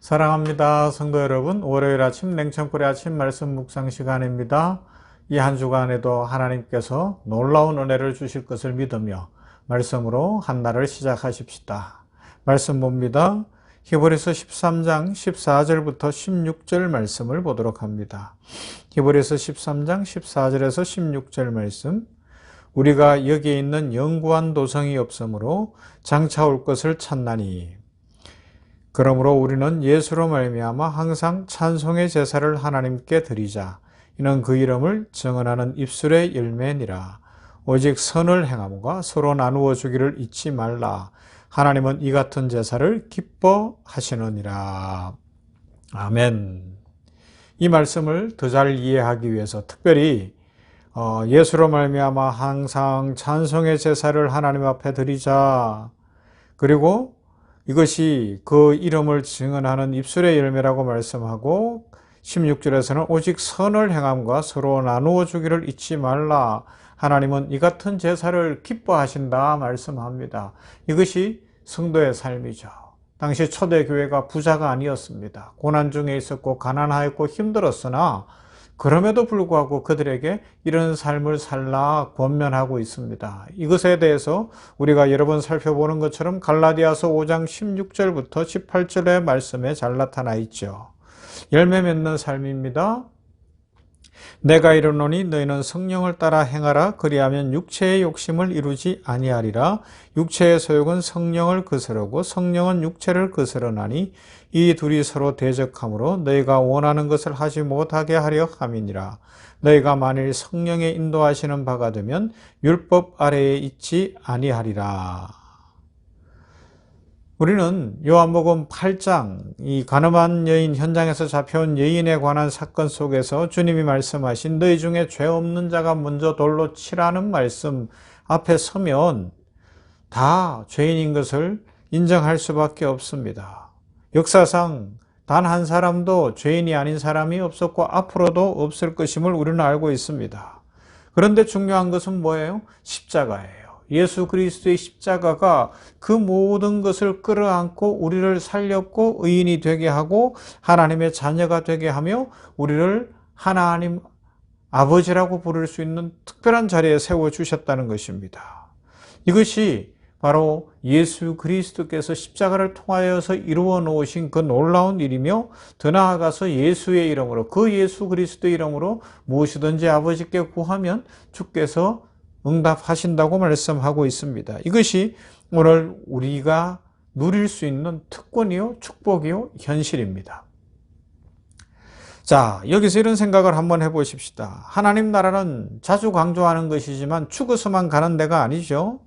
사랑합니다. 성도 여러분, 월요일 아침 냉천불의 아침 말씀 묵상 시간입니다. 이 한 주간에도 하나님께서 놀라운 은혜를 주실 것을 믿으며 말씀으로 한 날을 시작하십시다. 말씀 봅니다. 히브리서 13장 14절부터 16절 말씀을 보도록 합니다. 히브리서 13장 14절에서 16절 말씀. 우리가 여기에 있는 영구한 도성이 없으므로 장차 올 것을 찾나니 그러므로 우리는 예수로 말미암아 항상 찬송의 제사를 하나님께 드리자. 이는 그 이름을 증언하는 입술의 열매니라. 오직 선을 행함과 서로 나누어 주기를 잊지 말라. 하나님은 이 같은 제사를 기뻐하시느니라. 아멘. 이 말씀을 더 잘 이해하기 위해서 특별히 예수로 말미암아 항상 찬송의 제사를 하나님 앞에 드리자. 그리고 이것이 그 이름을 증언하는 입술의 열매라고 말씀하고 16절에서는 오직 선을 행함과 서로 나누어 주기를 잊지 말라. 하나님은 이 같은 제사를 기뻐하신다 말씀합니다. 이것이 성도의 삶이죠. 당시 초대교회가 부자가 아니었습니다. 고난 중에 있었고 가난하였고 힘들었으나 그럼에도 불구하고 그들에게 이런 삶을 살라 권면하고 있습니다. 이것에 대해서 우리가 여러 번 살펴보는 것처럼 갈라디아서 5장 16절부터 18절의 말씀에 잘 나타나 있죠. 열매 맺는 삶입니다. 내가 이르노니 너희는 성령을 따라 행하라. 그리하면 육체의 욕심을 이루지 아니하리라. 육체의 소욕은 성령을 거스르고 성령은 육체를 거스르나니 이 둘이 서로 대적하므로 너희가 원하는 것을 하지 못하게 하려 함이니라. 너희가 만일 성령의 인도하시는 바가 되면 율법 아래에 있지 아니하리라. 우리는 요한복음 8장 이 가늠한 여인 현장에서 잡혀온 여인에 관한 사건 속에서 주님이 말씀하신 너희 중에 죄 없는 자가 먼저 돌로 치라는 말씀 앞에 서면 다 죄인인 것을 인정할 수밖에 없습니다. 역사상 단 한 사람도 죄인이 아닌 사람이 없었고 앞으로도 없을 것임을 우리는 알고 있습니다. 그런데 중요한 것은 뭐예요? 십자가예요. 예수 그리스도의 십자가가 그 모든 것을 끌어안고 우리를 살렸고 의인이 되게 하고 하나님의 자녀가 되게 하며 우리를 하나님 아버지라고 부를 수 있는 특별한 자리에 세워주셨다는 것입니다. 이것이 바로 예수 그리스도께서 십자가를 통하여서 이루어 놓으신 그 놀라운 일이며 더 나아가서 예수의 이름으로 그 예수 그리스도의 이름으로 무엇이든지 아버지께 구하면 주께서 응답하신다고 말씀하고 있습니다. 이것이 오늘 우리가 누릴 수 있는 특권이요, 축복이요, 현실입니다. 자, 여기서 이런 생각을 한번 해보십시다. 하나님 나라는 자주 강조하는 것이지만 죽어서만 가는 데가 아니죠.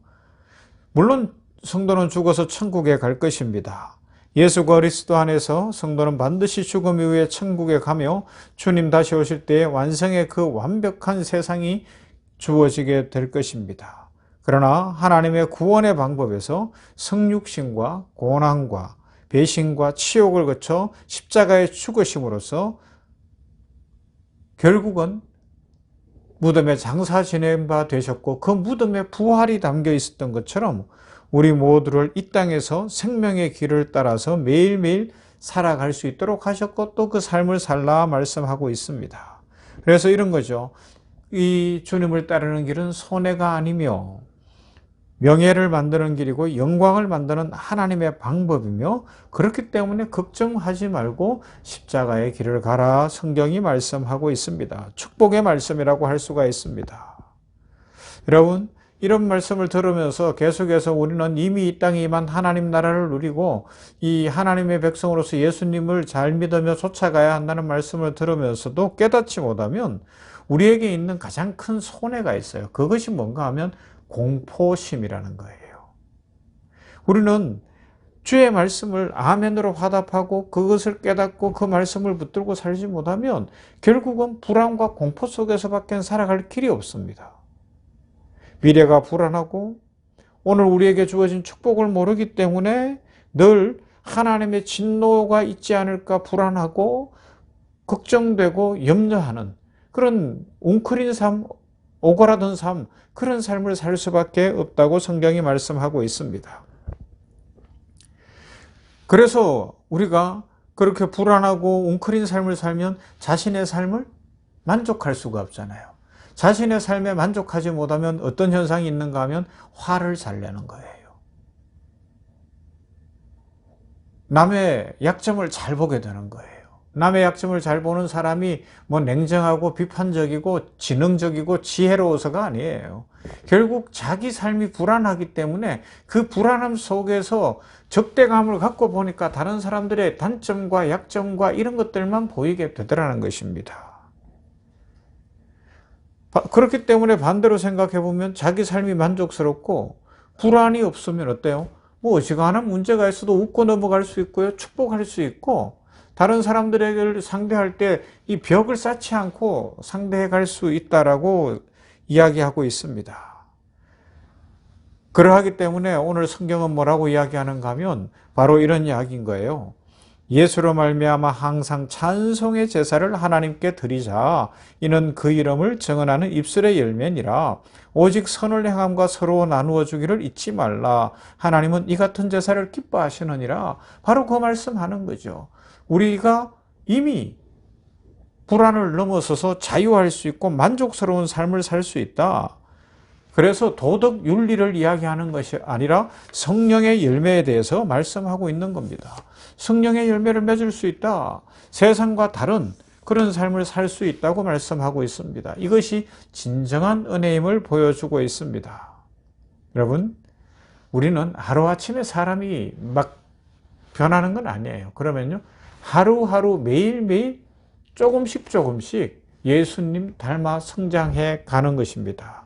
물론 성도는 죽어서 천국에 갈 것입니다. 예수 그리스도 안에서 성도는 반드시 죽음 이후에 천국에 가며 주님 다시 오실 때에 완성의 그 완벽한 세상이 주어지게 될 것입니다. 그러나 하나님의 구원의 방법에서 성육신과 고난과 배신과 치욕을 거쳐 십자가의 죽으심으로써 결국은 무덤에 장사 지낸 바 되셨고 그 무덤에 부활이 담겨 있었던 것처럼 우리 모두를 이 땅에서 생명의 길을 따라서 매일매일 살아갈 수 있도록 하셨고 또 그 삶을 살라 말씀하고 있습니다. 그래서 이런 거죠. 이 주님을 따르는 길은 손해가 아니며 명예를 만드는 길이고 영광을 만드는 하나님의 방법이며 그렇기 때문에 걱정하지 말고 십자가의 길을 가라 성경이 말씀하고 있습니다. 축복의 말씀이라고 할 수가 있습니다. 여러분 이런 말씀을 들으면서 계속해서 우리는 이미 이 땅에 임한 하나님 나라를 누리고 이 하나님의 백성으로서 예수님을 잘 믿으며 쫓아가야 한다는 말씀을 들으면서도 깨닫지 못하면 우리에게 있는 가장 큰 손해가 있어요. 그것이 뭔가 하면 공포심이라는 거예요. 우리는 주의 말씀을 아멘으로 화답하고 그것을 깨닫고 그 말씀을 붙들고 살지 못하면 결국은 불안과 공포 속에서밖에 살아갈 길이 없습니다. 미래가 불안하고 오늘 우리에게 주어진 축복을 모르기 때문에 늘 하나님의 진노가 있지 않을까 불안하고 걱정되고 염려하는 그런 웅크린 삶, 오그라든 삶, 그런 삶을 살 수밖에 없다고 성경이 말씀하고 있습니다. 그래서 우리가 그렇게 불안하고 웅크린 삶을 살면 자신의 삶을 만족할 수가 없잖아요. 자신의 삶에 만족하지 못하면 어떤 현상이 있는가 하면 화를 잘 내는 거예요. 남의 약점을 잘 보게 되는 거예요. 남의 약점을 잘 보는 사람이 뭐 냉정하고 비판적이고 지능적이고 지혜로워서가 아니에요. 결국 자기 삶이 불안하기 때문에 그 불안함 속에서 적대감을 갖고 보니까 다른 사람들의 단점과 약점과 이런 것들만 보이게 되더라는 것입니다. 그렇기 때문에 반대로 생각해 보면 자기 삶이 만족스럽고 불안이 없으면 어때요? 뭐 어지간한 문제가 있어도 웃고 넘어갈 수 있고요. 축복할 수 있고 다른 사람들에게 상대할 때 이 벽을 쌓지 않고 상대해 갈 수 있다라고 이야기하고 있습니다. 그러하기 때문에 오늘 성경은 뭐라고 이야기하는가 하면 바로 이런 이야기인 거예요. 예수로 말미암아 항상 찬송의 제사를 하나님께 드리자. 이는 그 이름을 정언하는 입술의 열매니라. 오직 선을 행함과 서로 나누어 주기를 잊지 말라. 하나님은 이 같은 제사를 기뻐하시느니라. 바로 그 말씀하는 거죠. 우리가 이미 불안을 넘어서서 자유할 수 있고 만족스러운 삶을 살 수 있다. 그래서 도덕 윤리를 이야기하는 것이 아니라 성령의 열매에 대해서 말씀하고 있는 겁니다. 성령의 열매를 맺을 수 있다. 세상과 다른 그런 삶을 살 수 있다고 말씀하고 있습니다. 이것이 진정한 은혜임을 보여주고 있습니다. 여러분, 우리는 하루아침에 사람이 막 변하는 건 아니에요. 그러면요, 하루하루 매일매일 조금씩 예수님 닮아 성장해 가는 것입니다.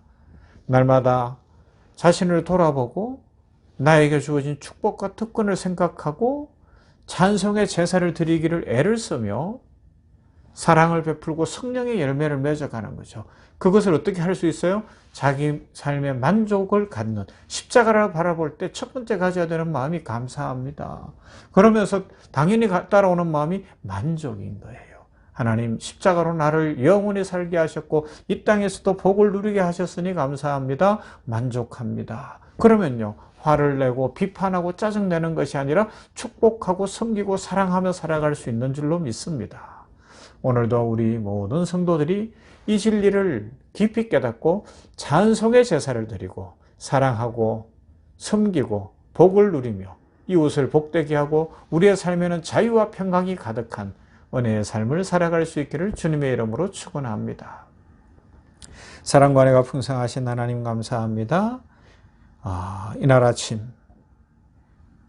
날마다 자신을 돌아보고 나에게 주어진 축복과 특권을 생각하고 찬송의 제사를 드리기를 애를 쓰며 사랑을 베풀고 성령의 열매를 맺어가는 거죠. 그것을 어떻게 할 수 있어요? 자기 삶의 만족을 갖는, 십자가를 바라볼 때 첫 번째 가져야 되는 마음이 감사합니다. 그러면서 당연히 따라오는 마음이 만족인 거예요. 하나님, 십자가로 나를 영원히 살게 하셨고 이 땅에서도 복을 누리게 하셨으니 감사합니다. 만족합니다. 그러면요, 화를 내고 비판하고 짜증내는 것이 아니라 축복하고 섬기고 사랑하며 살아갈 수 있는 줄로 믿습니다. 오늘도 우리 모든 성도들이 이 진리를 깊이 깨닫고 찬송의 제사를 드리고 사랑하고 섬기고 복을 누리며 이웃을 복되게 하고 우리의 삶에는 자유와 평강이 가득한 은혜의 삶을 살아갈 수 있기를 주님의 이름으로 축원합니다. 사랑과 은혜가 풍성하신 하나님 감사합니다. 이날 아침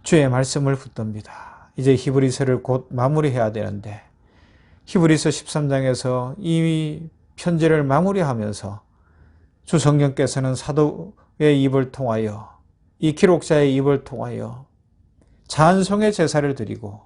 주의 말씀을 붙듭니다. 이제 히브리서를 곧 마무리해야 되는데 히브리서 13장에서 이 편지를 마무리하면서 주 성령께서는 사도의 입을 통하여 이 기록자의 입을 통하여 찬송의 제사를 드리고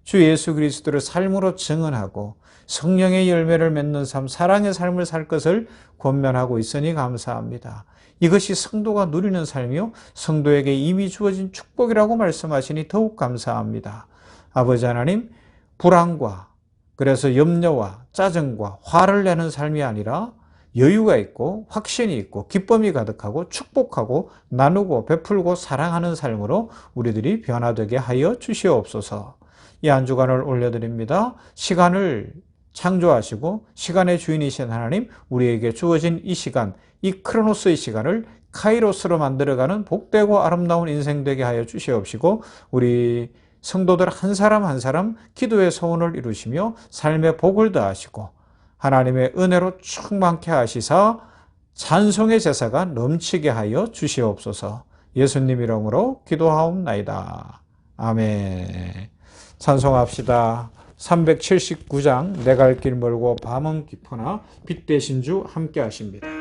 주 예수 그리스도를 삶으로 증언하고 성령의 열매를 맺는 삶, 사랑의 삶을 살 것을 권면하고 있으니 감사합니다. 이것이 성도가 누리는 삶이요 성도에게 이미 주어진 축복이라고 말씀하시니 더욱 감사합니다. 아버지 하나님, 불안과 그래서 염려와 짜증과 화를 내는 삶이 아니라 여유가 있고 확신이 있고 기쁨이 가득하고 축복하고 나누고 베풀고 사랑하는 삶으로 우리들이 변화되게 하여 주시옵소서. 이 한 주간을 올려드립니다. 시간을 창조하시고 시간의 주인이신 하나님, 우리에게 주어진 이 시간, 이 크로노스의 시간을 카이로스로 만들어가는 복되고 아름다운 인생 되게 하여 주시옵시고 우리 성도들 한 사람 한 사람 기도의 소원을 이루시며 삶의 복을 더하시고 하나님의 은혜로 충만케 하시사 찬송의 제사가 넘치게 하여 주시옵소서. 예수님 이름으로 기도하옵나이다. 아멘. 찬송합시다. 379장 내 갈 길 멀고 밤은 깊으나 빛 되신 주 함께 하십니다.